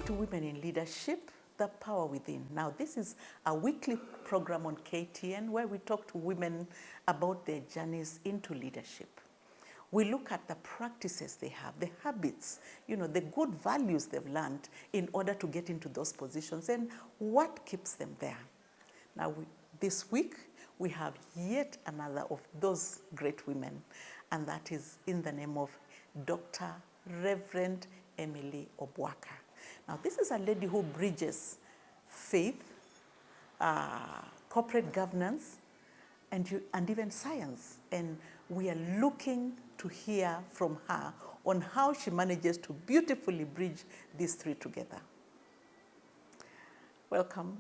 to Women in Leadership, the Power Within. Now, this is a weekly program on KTN where we talk to women about their journeys into leadership. We look at the practices they have, the habits, the good values they've learned in order to get into those positions and what keeps them there. Now, this week, we have yet another of those great women, and that is in the name of Dr. Reverend Emily Obwaka. Now, this is a lady who bridges faith, corporate governance, and even science. And we are looking to hear from her on how she manages to beautifully bridge these three together. Welcome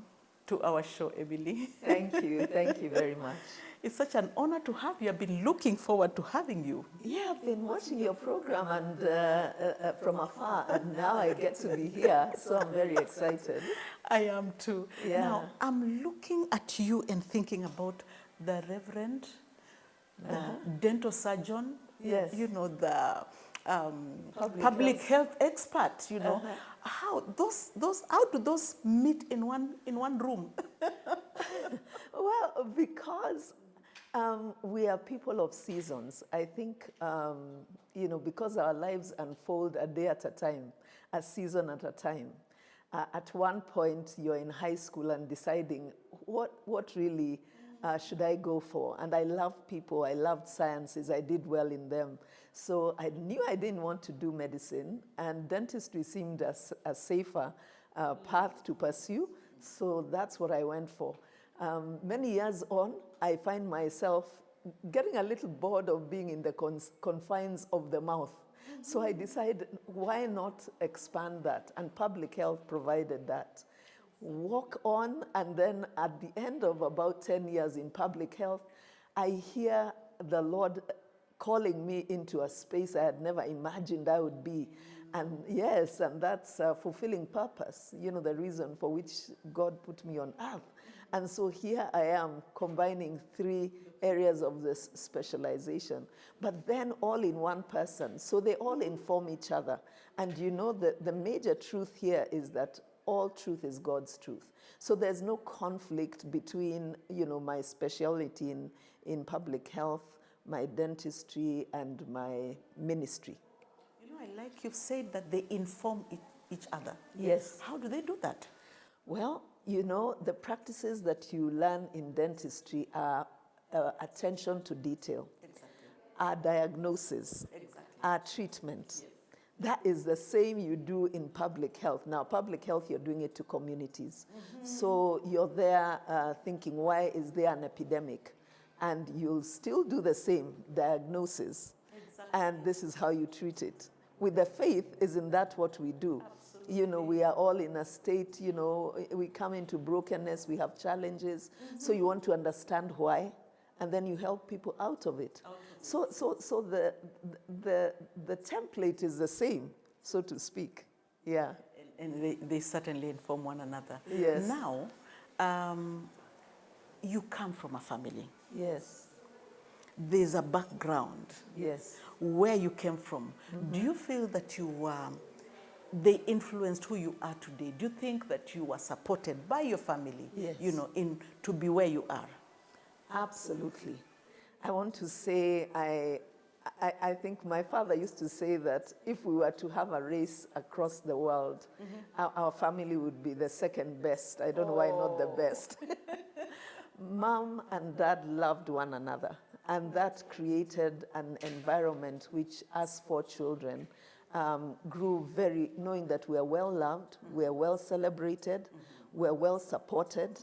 to our show, Emily. Thank you very much. It's such an honor to have you. I've been looking forward to having you. Yeah, I've been watching your program and from afar, and now I get to be here, so I'm very excited. I am too. Yeah. Now, I'm looking at you and thinking about the Reverend, the dental surgeon, Yes. The public health expert, How do those meet in one room? Well, because we are people of seasons. I think, because our lives unfold a day at a time, a season at a time. At one point, you're in high school and deciding what really should I go for? And I love people. I loved sciences. I did well in them. So I knew I didn't want to do medicine, and dentistry seemed a safer path to pursue. So that's what I went for. Many years on, I find myself getting a little bored of being in the confines of the mouth. So I decided, why not expand that? And public health provided that. Walk on, and then at the end of about 10 years in public health, I hear the Lord calling me into a space I had never imagined I would be. And yes, and that's fulfilling purpose, the reason for which God put me on earth. And so here I am combining three areas of this specialization, but then all in one person. So they all inform each other. And the major truth here is that all truth is God's truth. So there's no conflict between, my specialty in public health, my dentistry, and my ministry. I like you've said that they inform each other. Yes. How do they do that? Well, the practices that you learn in dentistry are attention to detail, are diagnosis, are treatment. Yes. That is the same you do in public health. Now, public health, you're doing it to communities. Mm-hmm. So you're there thinking, why is there an epidemic? And you'll still do the same diagnosis. Exactly. And this is how you treat it. With the faith, isn't that what we do? Absolutely. We are all in a state, we come into brokenness, we have challenges. Mm-hmm. So you want to understand why, and then you help people out of it. Okay. So the template is the same, so to speak. Yeah. And they certainly inform one another. Yes. Now, you come from a family. Yes. There's a background. Yes. Where you came from. Mm-hmm. Do you feel that they influenced who you are today? Do you think that you were supported by your family, yes, to be where you are? Absolutely. I want to say, I think my father used to say that if we were to have a race across the world, mm-hmm, our family would be the second best. I don't know why not the best. Mom and dad loved one another, and that created an environment which, as 4 children, grew knowing that we are well loved, mm-hmm, we are well celebrated, mm-hmm, we are well supported,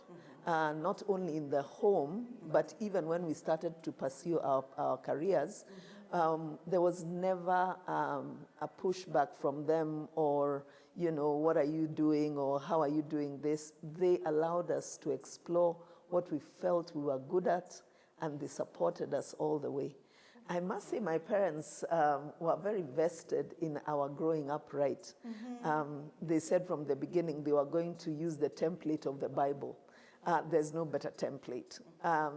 mm-hmm, not only in the home, but even when we started to pursue our careers, mm-hmm, there was never a pushback from them or, what are you doing or how are you doing this? They allowed us to explore what we felt we were good at, and they supported us all the way. I must say my parents were very vested in our growing up right. Mm-hmm. They said from the beginning they were going to use the template of the Bible. There's no better template.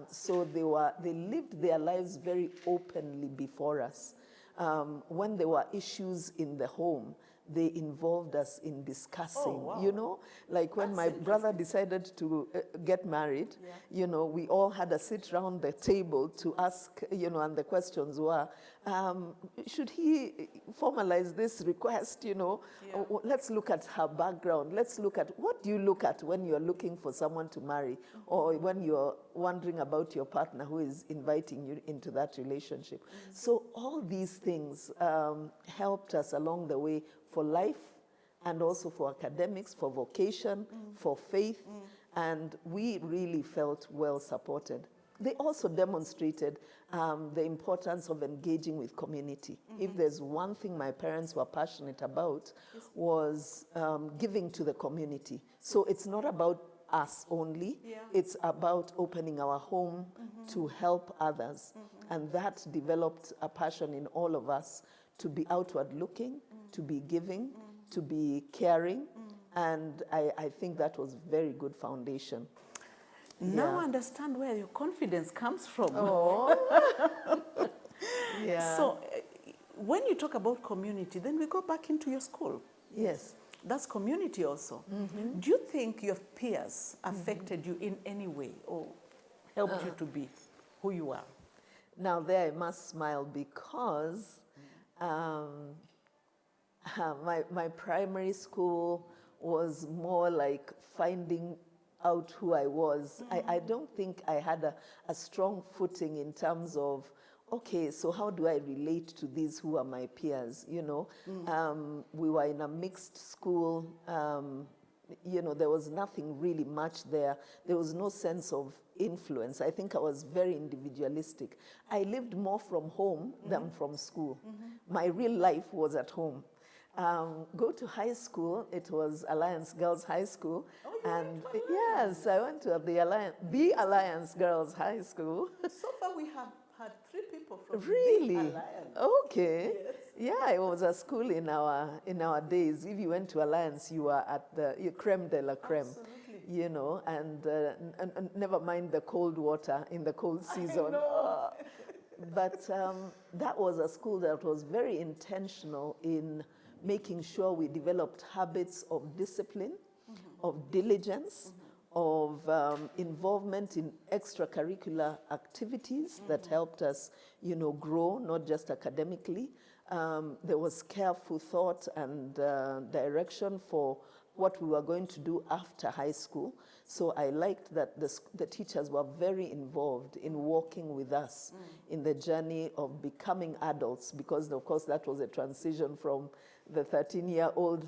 So they lived their lives very openly before us. When there were issues in the home, they involved us in discussing, Oh, wow. you know, like when That's my brother decided to get married, Yeah. you know, we all had a sit round the table to ask, you know, and the questions were, should he formalize this request, you know? Yeah. Let's look at her background. Let's look at, what do you look at when you're looking for someone to marry, or when you're wondering about your partner who is inviting you into that relationship? So all these things helped us along the way for life, and also for academics, for vocation, for faith, and we really felt well supported. They also demonstrated the importance of engaging with community. If there's one thing my parents were passionate about, was giving to the community. So it's not about us only, it's about opening our home to help others. And that developed a passion in all of us to be outward looking, to be giving, to be caring, and I think that was very good foundation. Now I understand where your confidence comes from. Oh, yeah. So when you talk about community, then we go back into your school. Yes. That's community also. Do you think your peers affected you in any way or helped you to be who you are? Now there I must smile because my primary school was more like finding out who I was. I don't think I had a strong footing in terms of, okay, so how do I relate to these who are my peers, you know? We were in a mixed school. You know, there was nothing really much there. There was no sense of influence. I think I was very individualistic. I lived more from home than from school. My real life was at home. Go to high school, it was Alliance Girls High School. And yes, I went to the Alliance Girls High School. So far we have had 3 people from Really? the Alliance. Okay. Yes. Yeah, it was a school in our days. If you went to Alliance, you were at the creme de la creme. Absolutely. You know, and never mind the cold water in the cold season. But that was a school that was very intentional in making sure we developed habits of discipline, of diligence, of involvement in extracurricular activities that helped us, you know, grow, not just academically. There was careful thought and direction for what we were going to do after high school. So I liked that the teachers were very involved in walking with us in the journey of becoming adults, because of course that was a transition from the 13-year-old,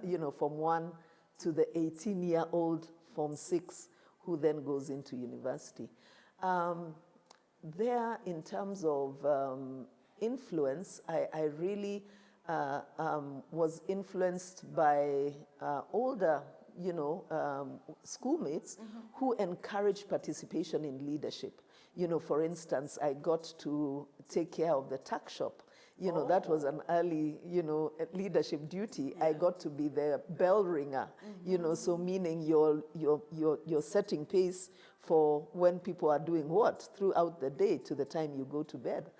you know, Form 1 to the 18-year-old Form 6, who then goes into university. There, in terms of influence, I really was influenced by older, you know, schoolmates who encouraged participation in leadership. You know, for instance, I got to take care of the tuck shop. You know, that was an early, you know, leadership duty. I got to be the bell ringer, you know, so meaning you're setting pace for when people are doing what throughout the day to the time you go to bed.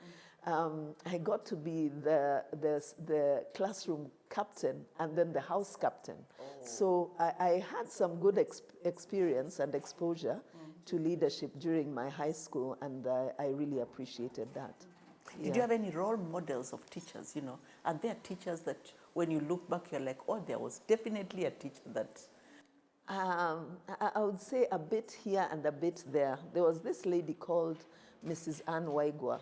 I got to be the classroom captain and then the house captain. So I had some good experience and exposure to leadership during my high school, and I really appreciated that. Did you have any role models of teachers, you know? Are there teachers that when you look back, you're like, oh, there was definitely a teacher that... I would say a bit here and a bit there. There was this lady called Mrs. Ann Waigwa.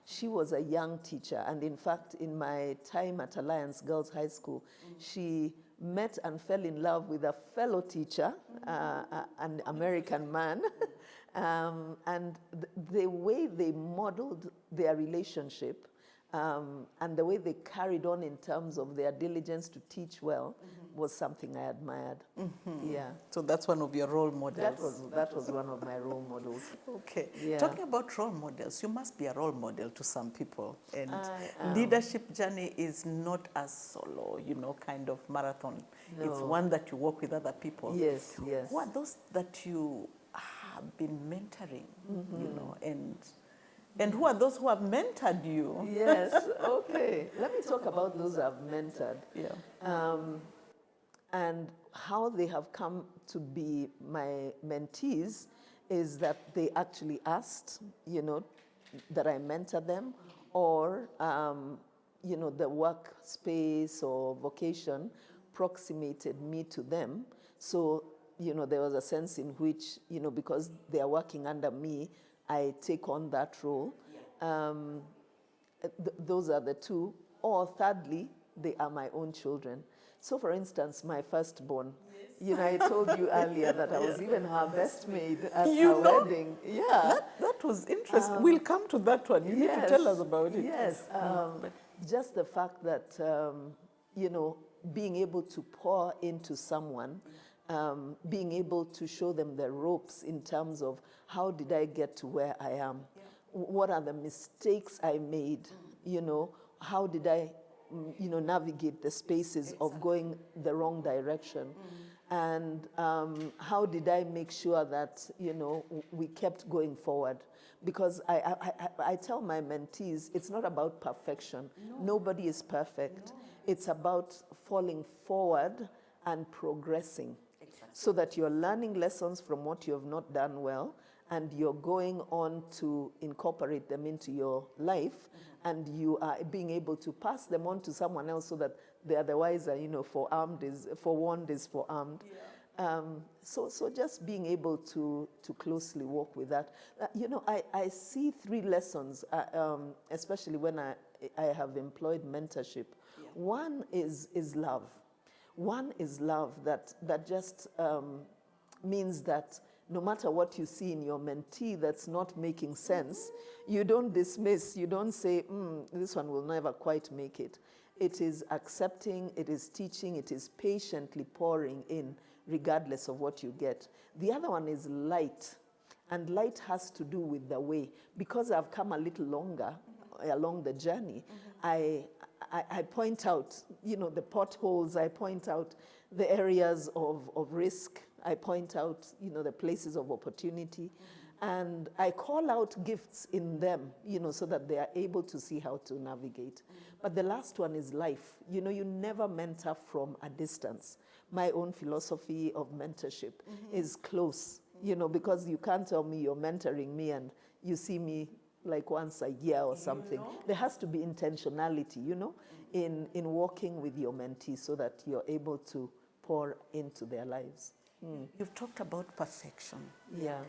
She was a young teacher, and in fact, in my time at Alliance Girls High School, she met and fell in love with a fellow teacher, an American man, and the way they modeled their relationship and the way they carried on in terms of their diligence to teach well was something I admired. Yeah. So that's one of your role models. That was one of my role models. Okay. Yeah. Talking about role models, you must be a role model to some people. And I am. leadership journey is not a solo, you know, kind of marathon. No. It's one that you work with other people. Yes, yes. Who are those that you have been mentoring, you know, and And who are those who have mentored you? Yes, okay. Let me talk about those I've mentored. Yeah. And how they have come to be my mentees is that they actually asked, that I mentor them, or, the workspace or vocation proximated me to them. So, there was a sense in which, because they are working under me, I take on that role. Those are the two. Or thirdly, they are my own children. So for instance, my firstborn, I told you earlier that I was even her best maid at her wedding. Yeah. That was interesting. We'll come to that one. You need to tell us about it. Yes. Just the fact that, being able to pour into someone, being able to show them the ropes in terms of how did I get to where I am? What are the mistakes I made? How did I, navigate the spaces of going the wrong direction? And how did I make sure that, we kept going forward? Because I tell my mentees, it's not about perfection. Nobody is perfect. It's about falling forward and progressing. So that you're learning lessons from what you have not done well, and you're going on to incorporate them into your life, and you are being able to pass them on to someone else so that they are the wiser, forewarned is forearmed. So just being able to closely work with that. I see three lessons, especially when I have employed mentorship. Yeah. One is love. One is love that just means that no matter what you see in your mentee that's not making sense, you don't dismiss, you don't say, this one will never quite make it. It is accepting, it is teaching, it is patiently pouring in regardless of what you get. The other one is light, and light has to do with the way. Because I've come a little longer along the journey, I point out, the potholes, I point out the areas of risk, I point out, the places of opportunity, and I call out gifts in them, so that they are able to see how to navigate. But the last one is life. You never mentor from a distance. My own philosophy of mentorship is close, because you can't tell me you're mentoring me and you see me like once a year or something. There has to be intentionality, in working with your mentee so that you're able to pour into their lives. You've talked about perfection. Yeah.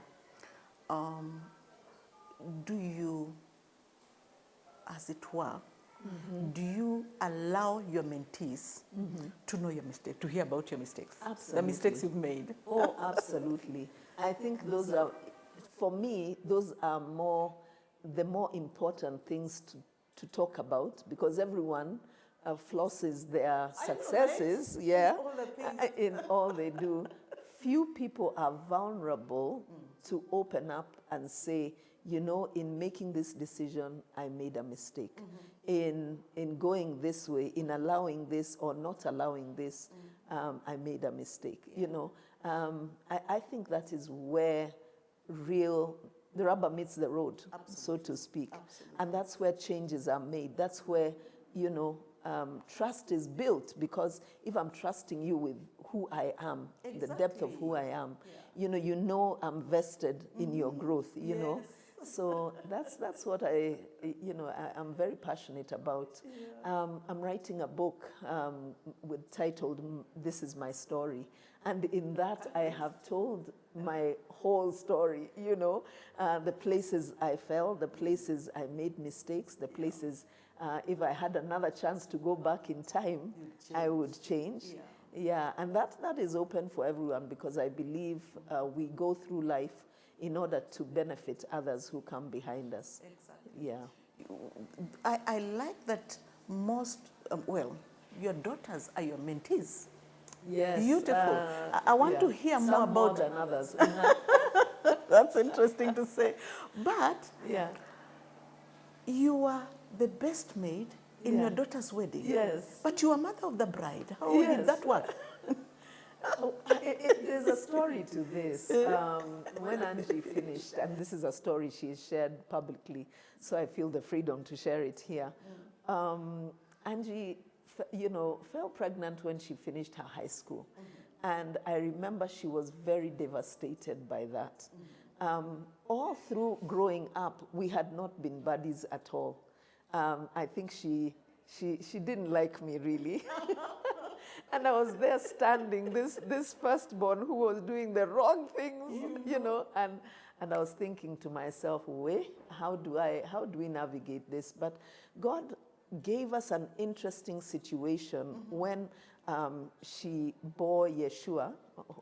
Do you, as it were, do you allow your mentees to know your mistake, to hear about your mistakes? Absolutely. The mistakes you've made? Oh, absolutely. I think those are, for me, those are the more important things to talk about, because everyone flosses their successes, in all they do. Few people are vulnerable to open up and say, in making this decision, I made a mistake. In going this way, in allowing this or not allowing this, I made a mistake. I think that is where the rubber meets the road, so to speak. Absolutely. And that's where changes are made. That's where, trust is built, because if I'm trusting you with who I am, the depth of who I am, I'm vested in your growth, know. So that's what I'm very passionate about. I'm writing a book titled This Is My Story. And in that I have told my whole story, the places I fell, the places I made mistakes, the places, if I had another chance to go back in time, I would change. Yeah, and that is open for everyone, because I believe we go through life in order to benefit others who come behind us. Exactly. Yeah. I like that most, your daughters are your mentees. Yes. Beautiful. I want to hear more about... Some more than others. That's interesting to say. But you are the best maid in your daughter's wedding. Yes. But you are mother of the bride. How did that work? There's a story to this. When Angie finished, and this is a story she shared publicly, so I feel the freedom to share it here. Angie, fell pregnant when she finished her high school. And I remember she was very devastated by that. All through growing up, we had not been buddies at all. I think she didn't like me really. And I was there standing, this firstborn who was doing the wrong things, and I was thinking to myself, how do we navigate this? But God gave us an interesting situation when she bore Yeshua,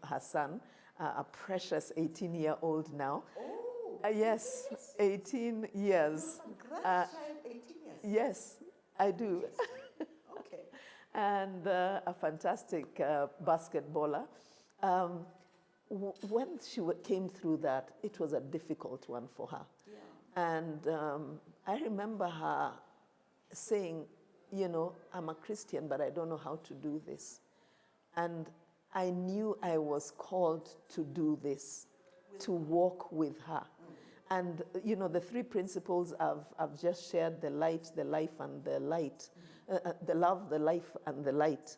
her son, a precious 18-year-old now. Oh, yes, 18 years. Grandchild, 18 years. Yes, I do. Okay. And a fantastic basketballer. When she came through that, it was a difficult one for her. Yeah. And I remember her saying, I'm a Christian, but I don't know how to do this. And I knew I was called to do this, to walk with her. And, the three principles I've just shared, the light, the life, and the light, the love, the life, and the light,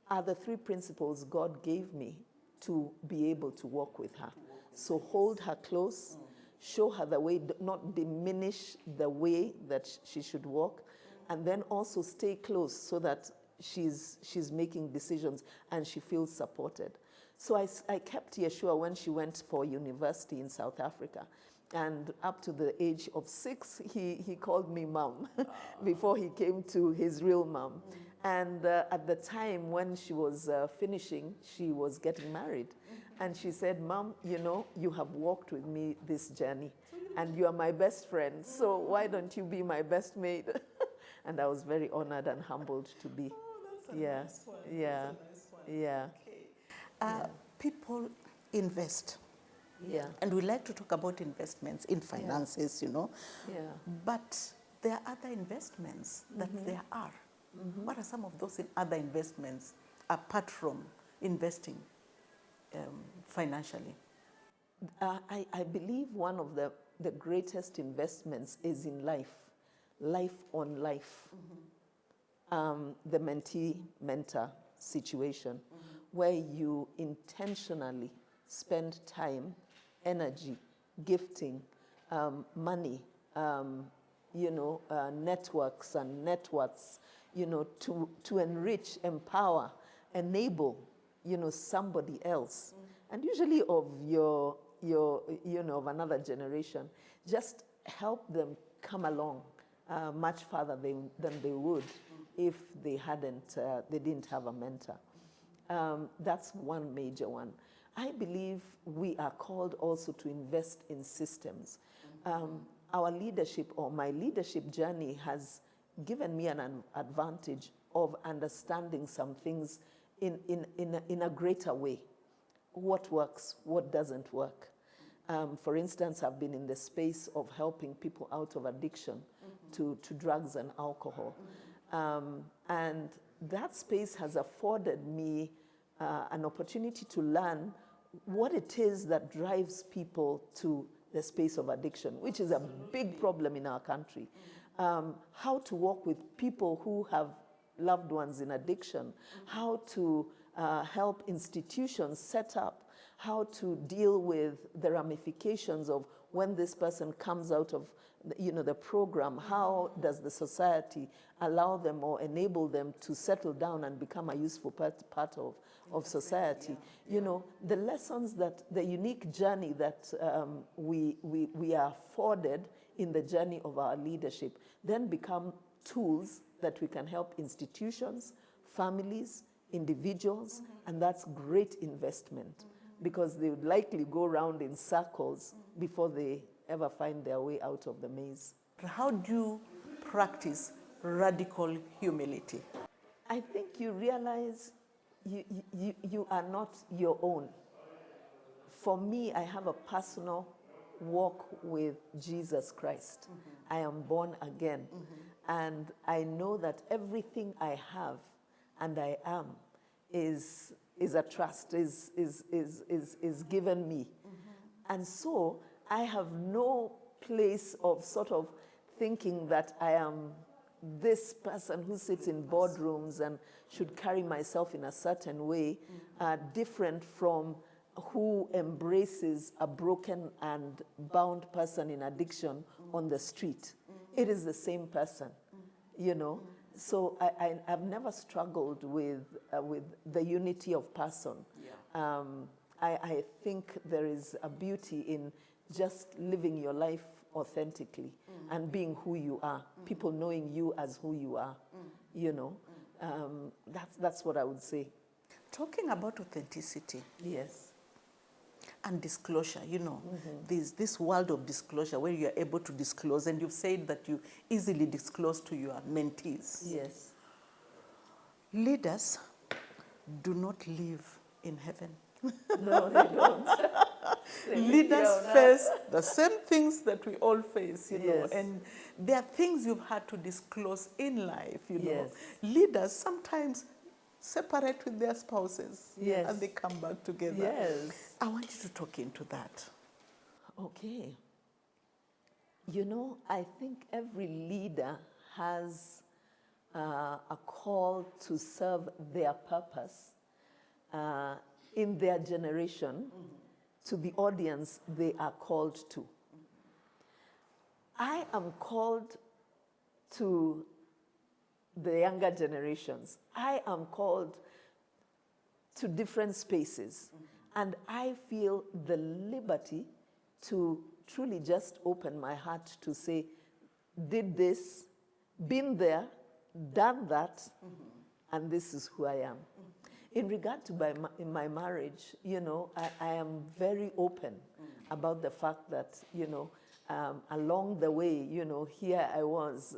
are the three principles God gave me to be able to walk with her. So hold her close, show her the way, not diminish the way that she should walk, and then also stay close so that she's making decisions and she feels supported. So I kept Yeshua when she went for university in South Africa. And up to the age of 6, he called me mom before he came to his real mom. And at the time when she was finishing, she was getting married. And she said, Mom, you have walked with me this journey and you are my best friend. So why don't you be my best mate? And I was very honored and humbled to be. That's a nice one. Yeah. That's a nice one. Yeah. Okay. People invest. Yeah. And we like to talk about investments in finances, Yeah. But there are other investments that there are. What are some of those other investments apart from investing financially? I believe one of the greatest investments is in life on life. The mentee-mentor situation, where you intentionally spend time, energy, gifting, money, networks and networks, to enrich, empower, enable, somebody else, and usually of your of another generation. Just help them come along much farther than they would if they didn't have a mentor. That's one major one. I believe we are called also to invest in systems. Our leadership, or my leadership journey, has given me an advantage of understanding some things in a greater way. What works, what doesn't work. For instance, I've been in the space of helping people out of addiction to drugs and alcohol. And that space has afforded me an opportunity to learn what it is that drives people to the space of addiction, which is a big problem in our country. How to work with people who have loved ones in addiction, how to help institutions set up, how to deal with the ramifications of when this person comes out of the program. How does the society allow them or enable them to settle down and become a useful part of society? The lessons, the unique journey that we are afforded in the journey of our leadership then become tools that we can help institutions, families, individuals, and that's great investment, because they would likely go around in circles before they ever find their way out of the maze. How do you practice radical humility? I think you realize you are not your own. For me, I have a personal walk with Jesus Christ. I am born again. And I know that everything I have and I am is is a trust, is given me. And so I have no place of sort of thinking that I am this person who sits in boardrooms and should carry myself in a certain way, different from who embraces a broken and bound person in addiction on the street. It is the same person, you know. So I've never struggled with the unity of person. Yeah. I think there is a beauty in just living your life authentically and being who you are. People knowing you as who you are, you know. That's what I would say. Talking about authenticity. Yes. And disclosure, you know, this world of disclosure where you're able to disclose, and you've said that you easily disclose to your mentees. Yes. Leaders do not live in heaven. No, they don't. Leaders face the same things that we all face, you know, Yes. and there are things you've had to disclose in life, you know. Yes. Leaders sometimes separate with their spouses, Yes. and they come back together. Yes. I want you to talk into that. Okay. You know, I think every leader has a call to serve their purpose in their generation to the audience they are called to. I am called to the younger generations. I am called to different spaces. And I feel the liberty to truly just open my heart to say, did this, been there, done that, and this is who I am. In regard to my marriage, you know, I am very open about the fact that, you know, along the way, you know, here I was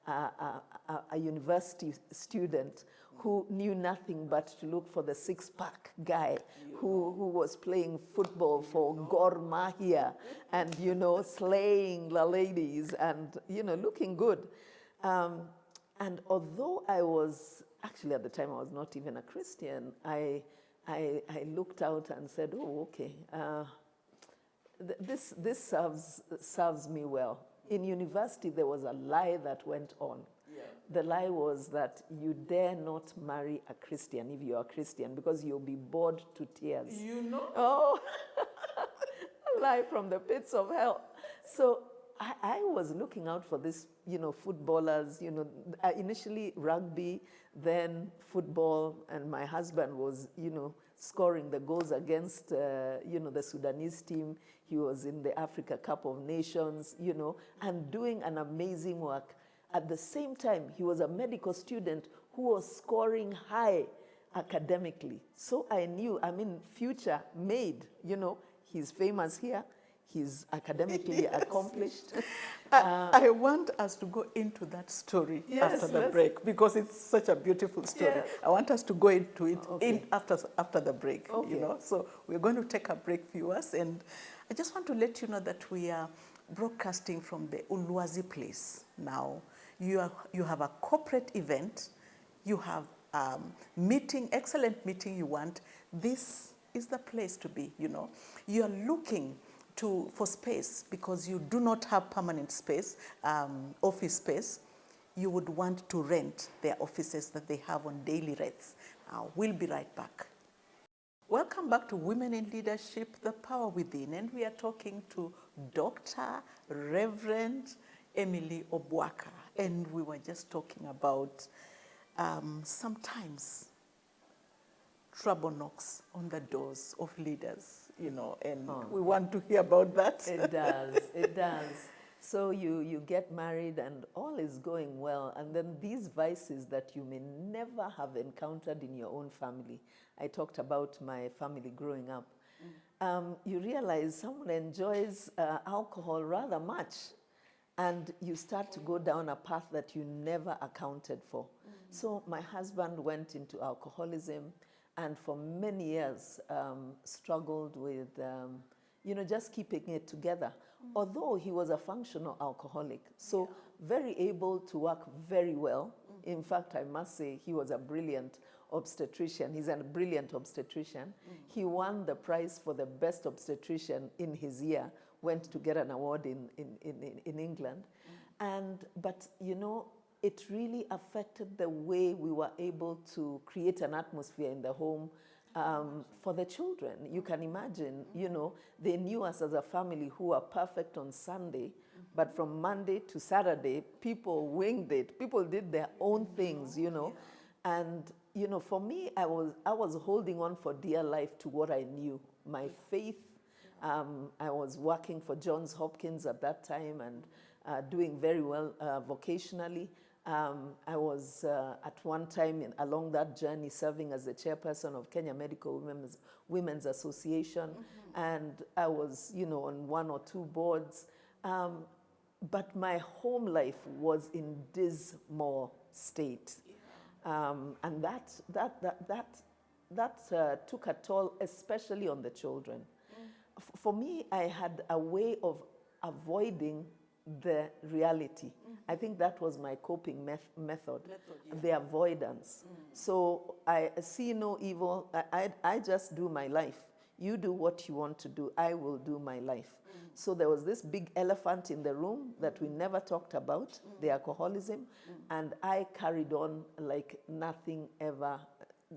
a university student who knew nothing but to look for the six-pack guy who was playing football for Gor Mahia and, you know, slaying the ladies and, you know, looking good. And although I was, actually at the time I was not even a Christian, I looked out and said, oh, okay, this serves me well. In university, there was a lie that went on. Yeah. The lie was that you dare not marry a Christian if you're a Christian because you'll be bored to tears. You know? Oh, a lie from the pits of hell. So I was looking out for this, you know, footballers, you know, initially rugby, then football, and my husband was, you know, scoring the goals against, you know, the Sudanese team. He was in the Africa Cup of Nations, you know, and doing an amazing work. At the same time, he was a medical student who was scoring high academically. So I knew, I mean, future made, you know, he's famous here. He's academically accomplished. I want us to go into that story after the break because it's such a beautiful story. Yes. I want us to go into it after the break, you know. So we're going to take a break, viewers, and I just want to let you know that we are broadcasting from the Ulwazi place now. You have a corporate event, you have meeting, excellent meeting you want. This is the place to be, you know. You are looking for space because you do not have permanent space, office space. You would want to rent their offices that they have on daily rates. We'll be right back. Welcome back to Women in Leadership, The Power Within, and we are talking to Dr. Reverend Emily Obwaka, and we were just talking about sometimes trouble knocks on the doors of leaders, you know, and we want to hear about that. It does, it does. So you get married and all is going well, and then these vices that you may never have encountered in your own family. I talked about my family growing up. You realize someone enjoys alcohol rather much, and you start to go down a path that you never accounted for. So my husband went into alcoholism, and for many years struggled with, you know, just keeping it together. Although he was a functional alcoholic, so very able to work very well In fact, I must say he was a brilliant obstetrician. He's a brilliant obstetrician. He won the prize for the best obstetrician in his year, went to get an award in England. But, you know, it really affected the way we were able to create an atmosphere in the home for the children. You can imagine, you know, they knew us as a family who were perfect on Sunday, but from Monday to Saturday, people winged it. People did their own things, you know. And, you know, for me, I was holding on for dear life to what I knew, my faith. I was working for Johns Hopkins at that time and doing very well vocationally. I was at one time along that journey serving as the chairperson of Kenya Medical Women's Association, and I was, you know, on 1 or 2 boards. But my home life was in dismal state, and that took a toll, especially on the children. For me, I had a way of avoiding the reality. I think that was my coping method, the avoidance. So I see no evil. I just do my life. You do what you want to do. I will do my life. So there was this big elephant in the room that we never talked about, the alcoholism, and I carried on like nothing ever,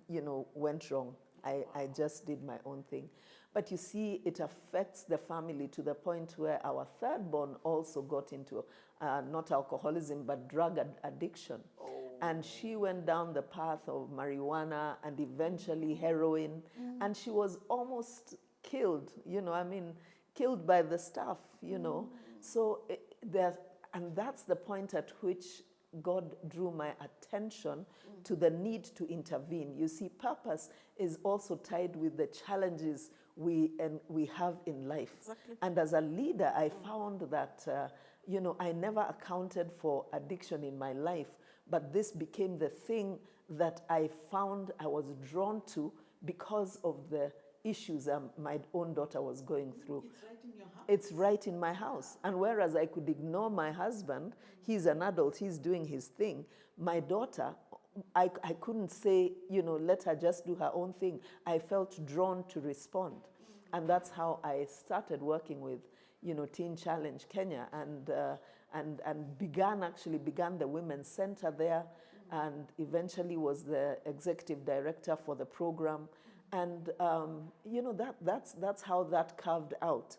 you know, went wrong. I just did my own thing. But you see, it affects the family to the point where our third born also got into not alcoholism, but drug addiction. Oh. And she went down the path of marijuana and eventually heroin. And she was almost killed, you know, I mean, killed by the staff, you know. So and that's the point at which God drew my attention to the need to intervene. You see, purpose is also tied with the challenges we have in life. Exactly. And as a leader, I found that, you know, I never accounted for addiction in my life, but this became the thing that I found I was drawn to because of the issues my own daughter was going through. It's right in your house. It's right in my house. And whereas I could ignore my husband, he's an adult, he's doing his thing, my daughter, I couldn't say, you know, let her just do her own thing. I felt drawn to respond. And that's how I started working with, you know, Teen Challenge Kenya and began the Women's Center there, and eventually was the executive director for the program. And, you know, that's how that carved out.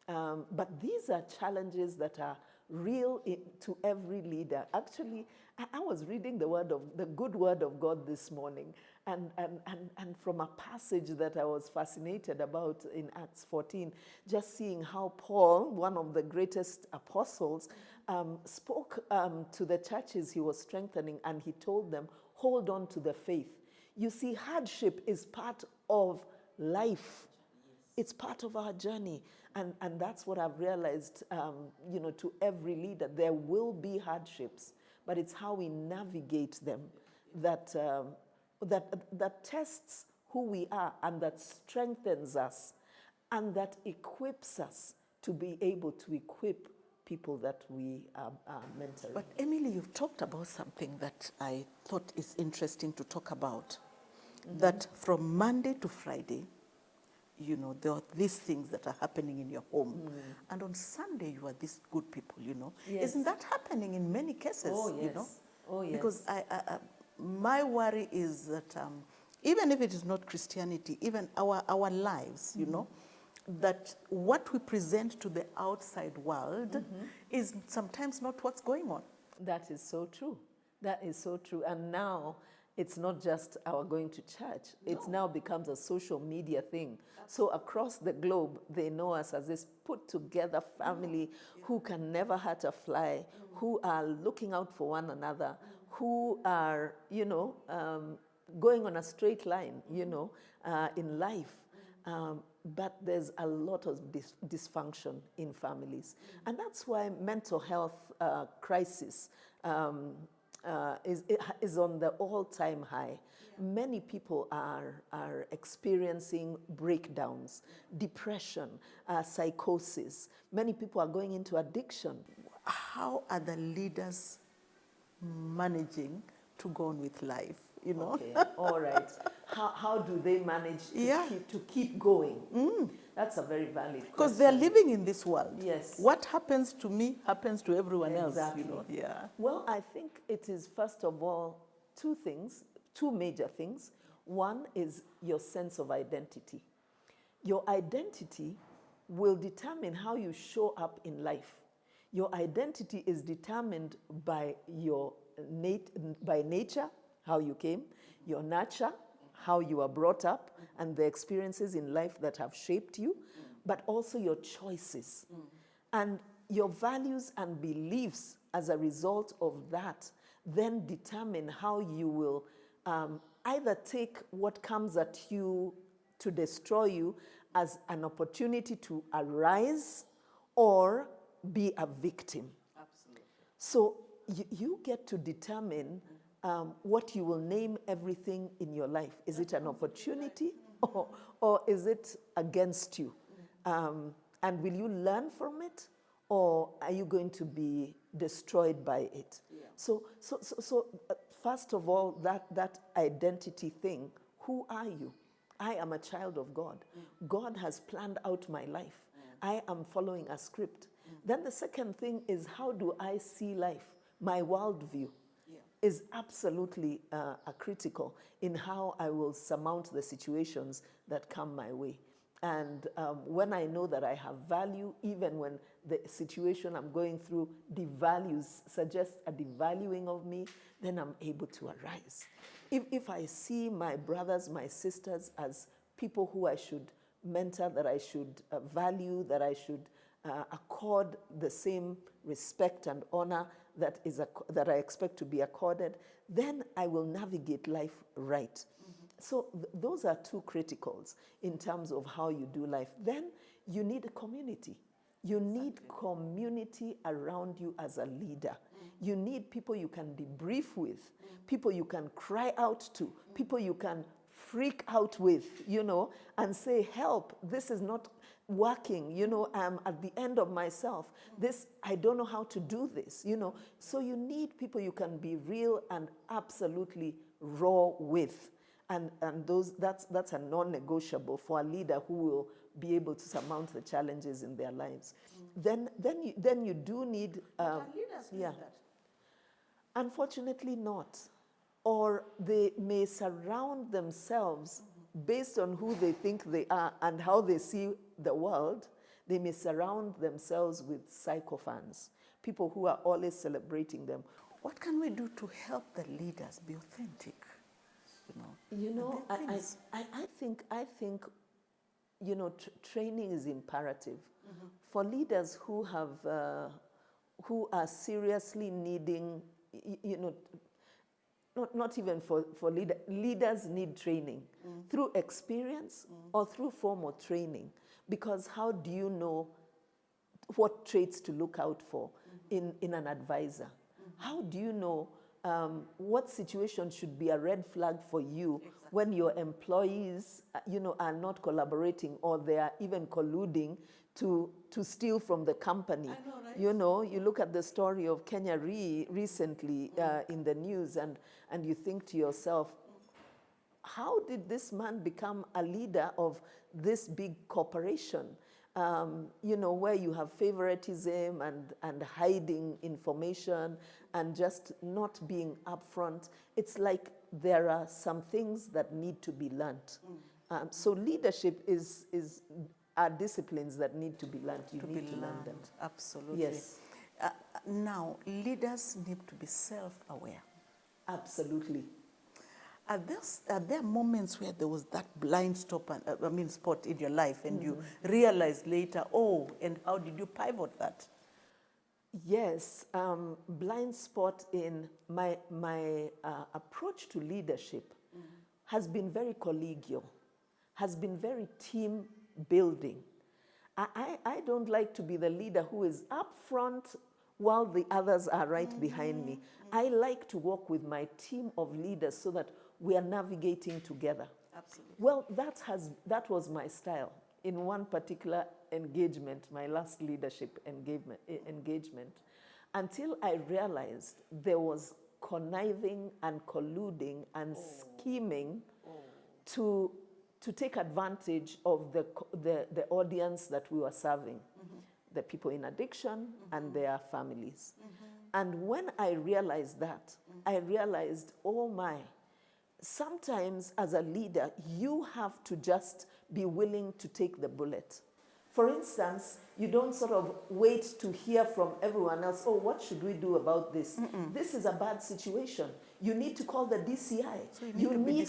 But these are challenges that are real to every leader. Actually, I was reading the good word of God this morning, and from a passage that I was fascinated about in Acts 14, just seeing how Paul, one of the greatest apostles, spoke to the churches he was strengthening, and he told them, hold on to the faith. You see, hardship is part of life. It's part of our journey. And that's what I've realized, you know, to every leader. There will be hardships, but it's how we navigate them that tests who we are, and that strengthens us, and that equips us to be able to equip people that we are mentoring. But Emily, you've talked about something that I thought is interesting to talk about. That from Monday to Friday, you know, there are these things that are happening in your home. And on Sunday, you are these good people, you know. Yes. Isn't that happening in many cases, you know? Oh, yes. Because my worry is that even if it is not Christianity, even our lives, you know, that what we present to the outside world is sometimes not what's going on. That is so true. That is so true. And now, it's not just our going to church. It's now becomes a social media thing. So across the globe, they know us as this put together family who can never hurt a fly, who are looking out for one another, who are, you know, going on a straight line, you know, in life. But there's a lot of dysfunction in families. And that's why mental health crisis is on the all-time high. Many people are experiencing breakdowns, depression, psychosis. Many people are going into addiction. How are the leaders managing to go on with life, you know. Okay, all right. How do they manage to, Yeah. keep going? That's a very valid question. Because they're living in this world. Yes. What happens to me happens to everyone Exactly. else, you know. Yeah. Well, I think it is, first of all, two major things. One is your sense of identity. Your identity will determine how you show up in life. Your identity is determined by your by nature, how you came, your nurture, how you are brought up, and the experiences in life that have shaped you, but also your choices. And your values and beliefs as a result of that then determine how you will either take what comes at you to destroy you as an opportunity to arise or be a victim. Absolutely. So you get to determine what you will name everything in your life. Is it an opportunity or is it against you? And will you learn from it, or are you going to be destroyed by it? Yeah. So first of all, that identity thing, who are you? I am a child of God. God has planned out my life. I am following a script. Then the second thing is, how do I see life? My worldview is absolutely critical in how I will surmount the situations that come my way. And when I know that I have value, even when the situation I'm going through suggests a devaluing of me, then I'm able to arise. If I see my brothers, my sisters as people who I should mentor, that I should value, that I should accord the same respect and honor that I expect to be accorded, then I will navigate life right. So those are two criticals in terms of how you do life. Then you need a community. You need community around you as a leader. You need people you can debrief with, people you can cry out to, people you can freak out with, and say, help, this is not working, I'm at the end of myself. I don't know how to do this, So you need people you can be real and absolutely raw with. And that's a non-negotiable for a leader who will be able to surmount the challenges in their lives. Then you do need Leaders do that. Unfortunately not. Or they may surround themselves based on who they think they are and how they see the world. They may surround themselves with sycophants, people who are always celebrating them. What can we do to help the leaders be authentic? I think training is imperative for leaders who are seriously needing, not even for leaders need training through experience or through formal training, because how do you know what traits to look out for in an advisor? How do you know what situation should be a red flag for you when your employees are not collaborating, or they are even colluding to steal from the company? I know, right? You look at the story of Kenya recently in the news, and you think to yourself, how did this man become a leader of this big corporation? Where you have favoritism and hiding information and just not being upfront. It's like there are some things that need to be learned. So leadership are disciplines that need to be learned. You need to learn them. Absolutely. Yes. Now, leaders need to be self-aware. Absolutely. Are there moments where there was that blind spot in your life, and you realized later, and how did you pivot that? Yes, blind spot in my approach to leadership has been very collegial, has been very team building. I don't like to be the leader who is up front while the others are right behind me. I like to work with my team of leaders so that we are navigating together. Absolutely. Well, that was my style in one particular engagement, my last leadership engagement, until I realized there was conniving and colluding and scheming to take advantage of the audience that we were serving, the people in addiction and their families. And when I realized that, I realized, oh my, sometimes as a leader, you have to just be willing to take the bullet. For instance, you don't sort of wait to hear from everyone else, oh, what should we do about this? This is a bad situation. You need to call the DCI. So you need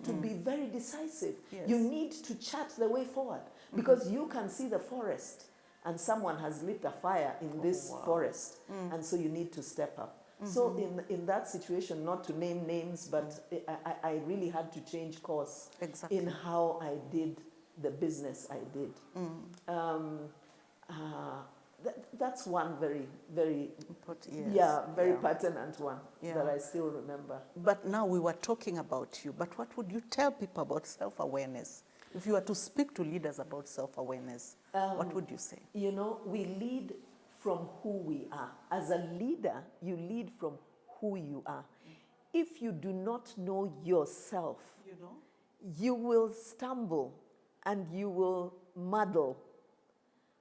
to be very decisive. Yes. You need to chart the way forward because you can see the forest and someone has lit a fire in this forest. And so you need to step up. So in that situation, not to name names, but I really had to change course in how I did the business I did. That's one very, very important, very pertinent one that I still remember. But now we were talking about you, but what would you tell people about self-awareness? If you were to speak to leaders about self-awareness, what would you say? You know, we lead from who we are. As a leader, you lead from who you are. If you do not know yourself, you will stumble and you will muddle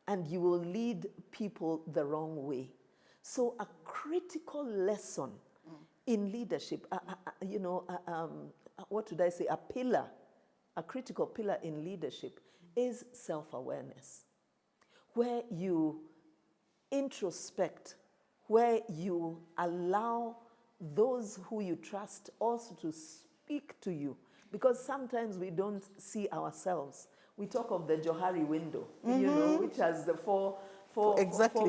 and you will lead people the wrong way. So a critical lesson in leadership, what would I say, a critical pillar in leadership is self-awareness, where you introspect, where you allow those who you trust also to speak to you. Because sometimes we don't see ourselves. We talk of the Johari window, which has the four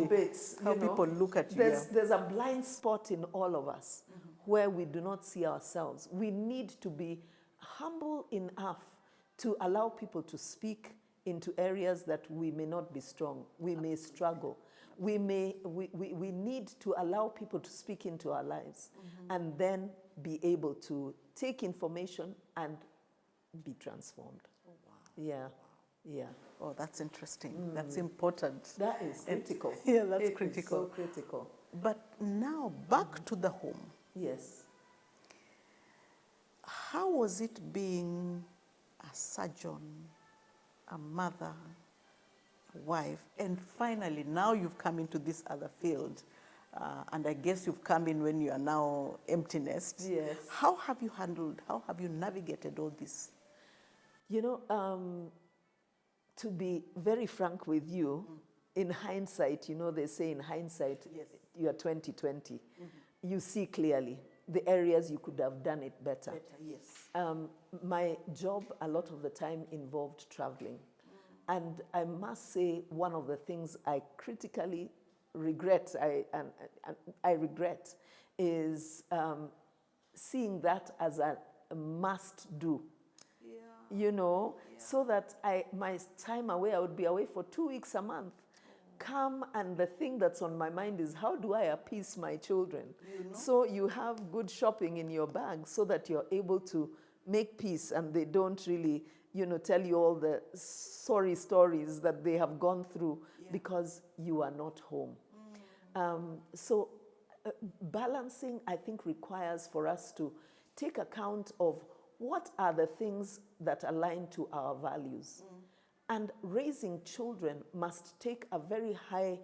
bits. How people look at you. There's a blind spot in all of us where we do not see ourselves. We need to be humble enough to allow people to speak into areas that we may not be strong. We may struggle. We need to allow people to speak into our lives and then be able to take information and be transformed. Oh, wow. Yeah. Yeah. Oh, that's interesting. That's important. That is critical. That's critical. Is so critical. But now back to the home. Yes. How was it being a surgeon, a mother, a wife, and finally now you've come into this other field, and I guess you've come in when you are now empty nest. Yes. How have you handled, how have you navigated all this? You know, to be very frank with you, in hindsight, they say in hindsight, you are 20/20. You see clearly the areas you could have done it better. Yes. My job a lot of the time involved traveling. And I must say one of the things I critically regret, I regret, is seeing that as a must do. So that my time away, I would be away for 2 weeks a month. Come, and the thing that's on my mind is how do I appease my children? So you have good shopping in your bag so that you're able to make peace and they don't really, tell you all the sorry stories that they have gone through because you are not home. So balancing, I think, requires for us to take account of what are the things that align to our values. And raising children must take a very high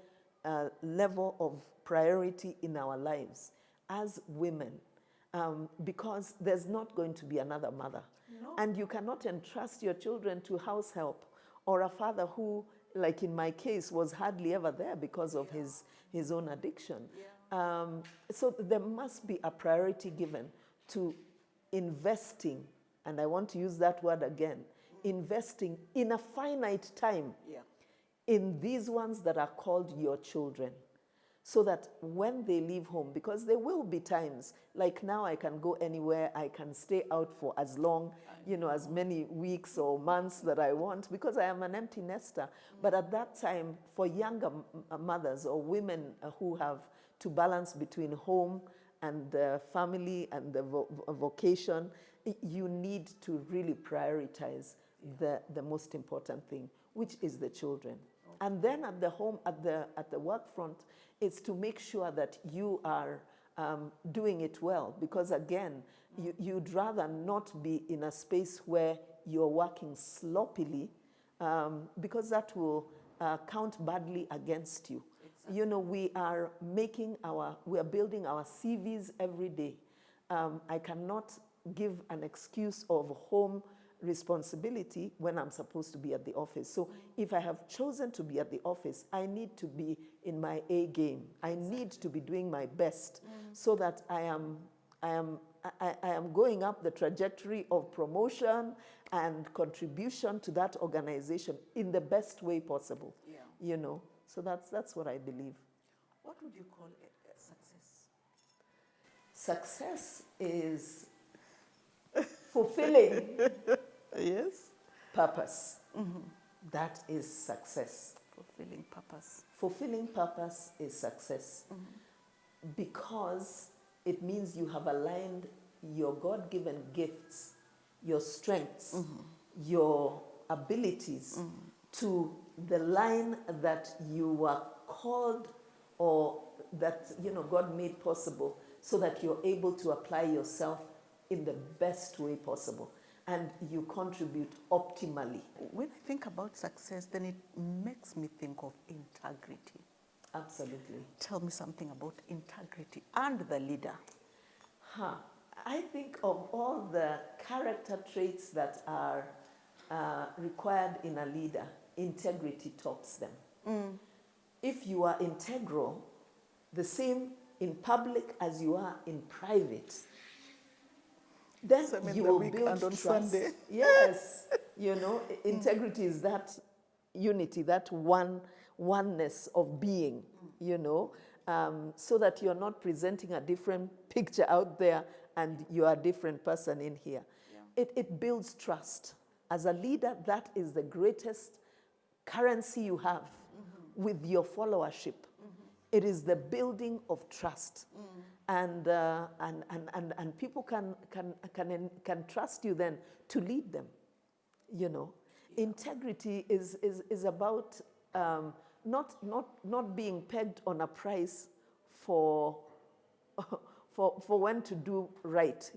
level of priority in our lives as women, because there's not going to be another mother. No. And you cannot entrust your children to house help or a father who, like in my case, was hardly ever there because of his own addiction. So there must be a priority given to investing, and I want to use that word again, investing in a finite time in these ones that are called your children, so that when they leave home, because there will be times, like now I can go anywhere, I can stay out for as long, as many weeks or months that I want, because I am an empty nester. But at that time, for younger mothers or women who have to balance between home and the family and the vocation, you need to really prioritize the most important thing, which is the children. And then at the home, at the work front, it's to make sure that you are doing it well. Because again, you'd rather not be in a space where you're working sloppily, because that will count badly against you. Exactly. You know, we are building our CVs every day. I cannot give an excuse of home responsibility when I'm supposed to be at the office. So if I have chosen to be at the office, I need to be in my A game. I need to be doing my best so that I am going up the trajectory of promotion and contribution to that organization in the best way possible. Yeah. You know, so that's what I believe. What would you call a success? Success is fulfilling yes, purpose. That is success. fulfilling purpose. Fulfilling purpose is success because it means you have aligned your God-given gifts, your strengths, your abilities to the line that you were called or that God made possible, so that you're able to apply yourself in the best way possible and you contribute optimally. When I think about success, then it makes me think of integrity. Absolutely. Tell me something about integrity and the leader. I think of all the character traits that are required in a leader, integrity tops them. If you are integral, the same in public as you are in private, then you will build trust. Sunday. Yes, integrity is that unity, that oneness of being, so that you're not presenting a different picture out there and you're a different person in here. Yeah. It builds trust. As a leader, that is the greatest currency you have with your followership. It is the building of trust. And people can trust you then to lead them. Integrity is about not being pegged on a price for when to do right.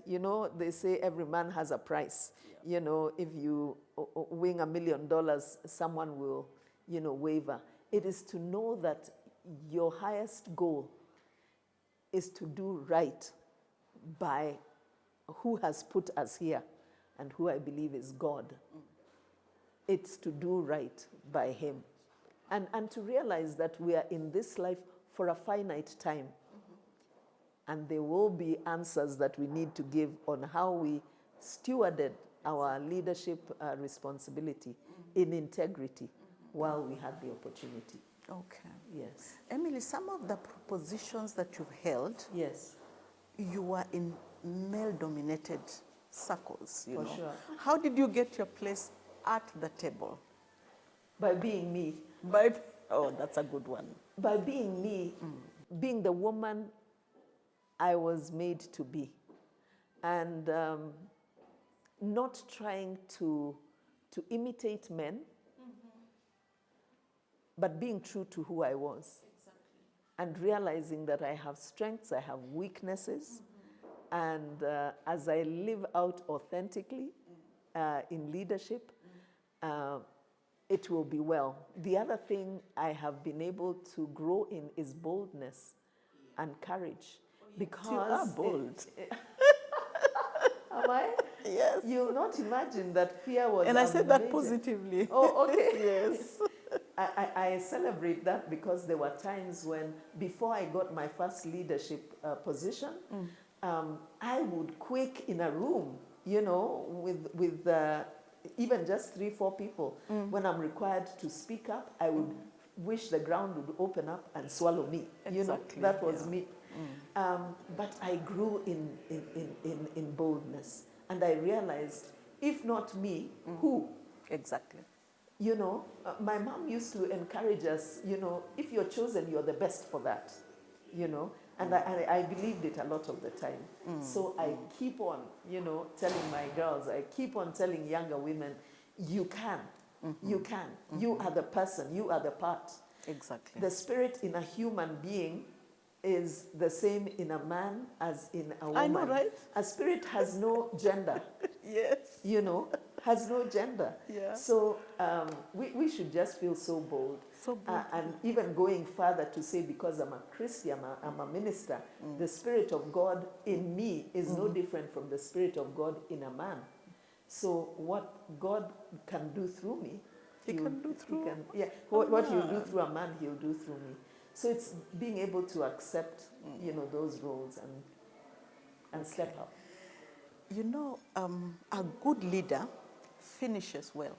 They say every man has a price. Yeah. If you win $1 million, someone will, waver. It is to know that your highest goal is to do right by who has put us here and who I believe is God. It's to do right by Him. And to realize that we are in this life for a finite time. And there will be answers that we need to give on how we stewarded our leadership responsibility in integrity while we had the opportunity. Okay. Yes. Emily, some of the positions that you've held, yes, you were in male-dominated circles. For sure. How did you get your place at the table? By being me. Oh, that's a good one. By being me, being the woman I was made to be, and not trying to imitate men, but being true to who I was. Exactly. And realizing that I have strengths, I have weaknesses, and as I live out authentically in leadership, it will be well. The other thing I have been able to grow in is boldness and courage. Because you are bold. Am I? Yes. You'll not imagine that fear was And I said that positively. Oh, okay. Yes. I celebrate that because there were times when, before I got my first leadership position, I would quake in a room, with even just 3-4 people. When I'm required to speak up, I would wish the ground would open up and swallow me. Exactly. That was me. But I grew in boldness. And I realized, if not me, who? Exactly. My mom used to encourage us, if you're chosen, you're the best for that, and I believed it a lot of the time. So I keep on, telling my girls, I keep on telling younger women, you can, you can. You are the person, you are the part. Exactly. The spirit in a human being is the same in a man as in a woman. I know, right? A spirit has no gender. Yes. You know, has no gender. Yeah. So we should just feel so bold. So bold. And even going further to say, because I'm a Christian, I'm a minister, the Spirit of God in me is no different from the Spirit of God in a man. So what God can do through me, He can do through what he'll do through a man, he'll do through me. So it's being able to accept, you know, those roles and step up. You know, a good leader finishes well,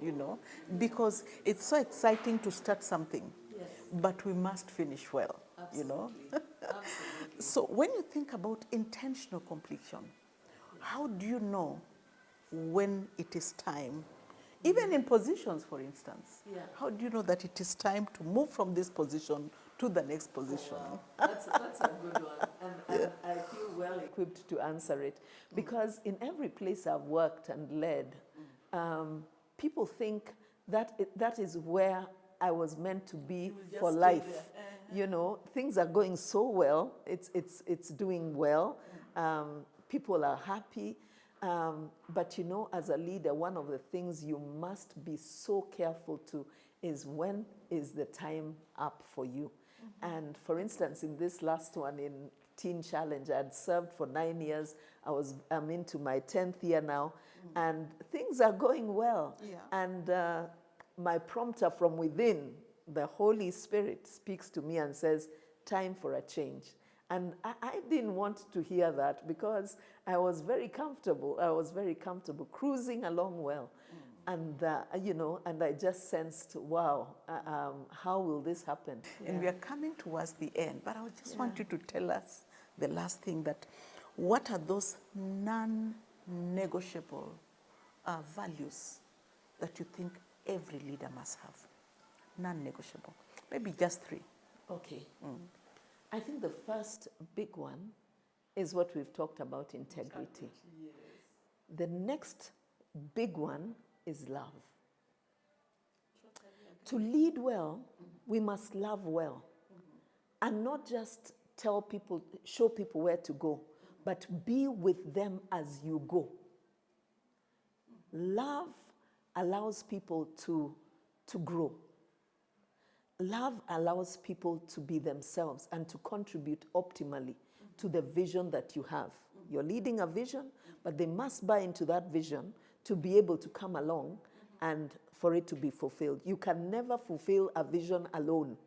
you know, because it's so exciting to start something, Yes. but we must finish well, you know. Absolutely. So when you think about intentional completion, how do you know when it is time? Even in positions, for instance, how do you know that it is time to move from this position to the next position? Oh, wow. That's a good one. And I feel well equipped to answer it. Because in every place I've worked and led, people think that that is where I was meant to be for life. You know, things are going so well. It's doing well. People are happy. But you know, as a leader, one of the things you must be so careful to is, when is the time up for you? And for instance, in this last one, in Teen Challenge, I had served for 9 years. I'm into my 10th year now, and things are going well. Yeah. And my prompter from within, the Holy Spirit, speaks to me and says, time for a change. And I didn't want to hear that, because I was very comfortable. I was very comfortable cruising along well. And, you know, and I just sensed, wow, how will this happen? And we are coming towards the end, but I just want you to tell us the last thing, that what are those non-negotiable values that you think every leader must have? Non-negotiable. Maybe just 3. Okay. I think the first big one is what we've talked about, integrity. Yes. The next big one is love. To lead well, we must love well. And not just tell people, show people where to go, but be with them as you go. Love allows people to grow. Love allows people to be themselves and to contribute optimally to the vision that you have. You're leading a vision, but they must buy into that vision to be able to come along and for it to be fulfilled. You can never fulfill a vision alone.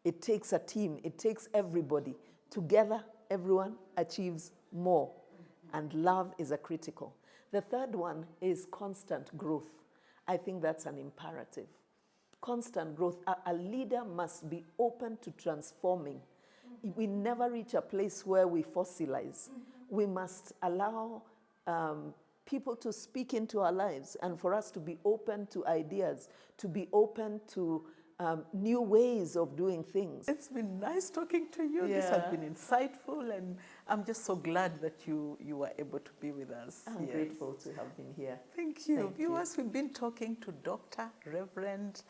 It takes a team. It takes everybody. Together, everyone achieves more. And love is a critical. The third one is constant growth. I think that's an imperative. Constant growth. A leader must be open to transforming. We never reach a place where we fossilize. We must allow people to speak into our lives, and for us to be open to ideas, to be open to new ways of doing things. It's been nice talking to you. This has been insightful, and I'm just so glad that you were able to be with us. I'm grateful to have been here. Thank you. Viewers, we've been talking to Dr. Reverend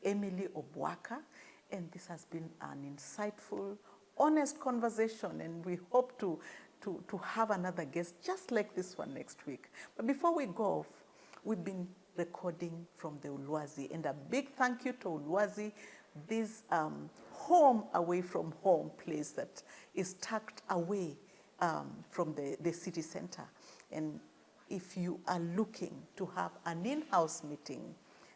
Emily Obwaka, and this has been an insightful, honest conversation, and we hope to have another guest just like this one next week. But before we go off, we've been recording from the Ulwazi, and a big thank you to Ulwazi, this home away from home place that is tucked away from the city center. And if you are looking to have an in-house meeting,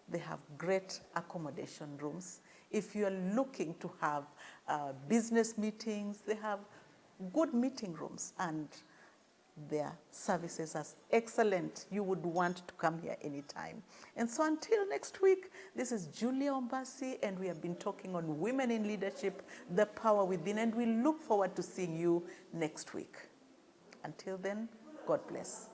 they have great accommodation rooms. If you are looking to have business meetings, they have good meeting rooms, and their services are excellent. You would want to come here anytime. And so until next week, this is Julia Ombasi, and we have been talking on women in leadership, the power within, and we look forward to seeing you next week. Until then, God bless.